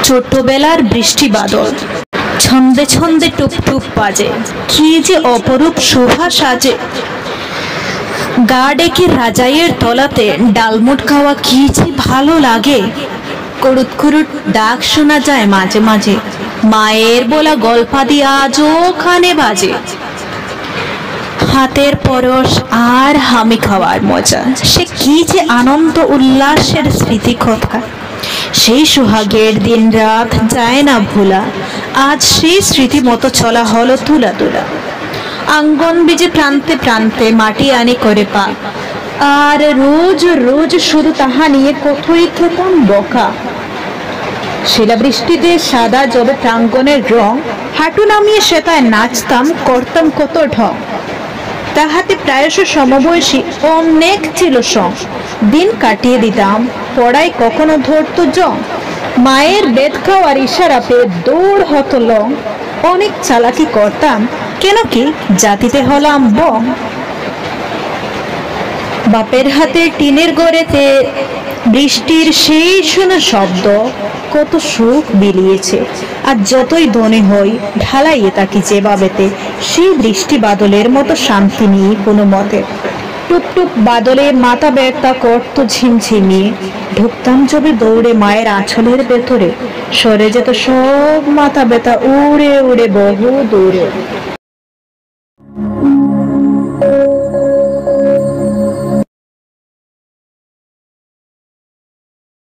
ছোটবেলার বৃষ্টি বাদল ছন্দে ছন্দে টুপ টুপ বাজে, কি যে অপরূপ শোভা সাজে। গা ডেকে রাজাইয়ের তলাতে ডালমুট খাওয়া কি যে ভালো লাগে। কুরুত কুরুত ডাক শোনা যায় মাঝে মাঝে, মায়ের বলা গল্পাদি আজও কানে বাজে। হাতের পরশ আর হামি খাওয়ার মজা, সে কি যে আনন্দ উল্লাসের স্মৃতি কথা। সেই সোহাগের দিন রাত যায় না ভোলা, আজ সেই স্মৃতি মতো চলা হলো তুলা তুলা। আঙ্গন বিজে প্রান্তে প্রান্তে মাটি আনি করে পা, আর রোজ রোজ শুধু তাহা নিয়ে কতই খেতাম বকা। শিলাবৃষ্টিতে সাদা জবে প্রাঙ্গণের রং, হাঁটু নামিয়ে সেটায় নাচতাম, করতাম কত ঢং। তাহাতে প্রায়শ সমবয়সী অনেক ছিল সং, দিন কাটিয়ে দিতাম পড়ায় কখনো ধরতো জং। মায়ের বেদ খাওয়ার ইশারা পেয়ে দৌড় হতো লং, অনেক চালাকি করতাম কেন কি জাতিতে হলাম বং। বাপের হাতে টিনের গড়েতে বৃষ্টির সেই শোনা শব্দ কত সুখ বিলিয়েছে। আর যতই ধনী হই ঢালাইয়ে তাকি যেভাবেতে, সেই বৃষ্টি বাদলের মতো শান্তি নিয়ে কোনো মতে। টুকটুক বাদলে মাথা ব্যথা করতো ঝিমঝিমিয়ে, ঢুকতাম জবে দৌড়ে মায়ের আঁচলের ভেতরে, সরে যেত সব মাথা ব্যথা উড়ে উড়ে বহু দূরে।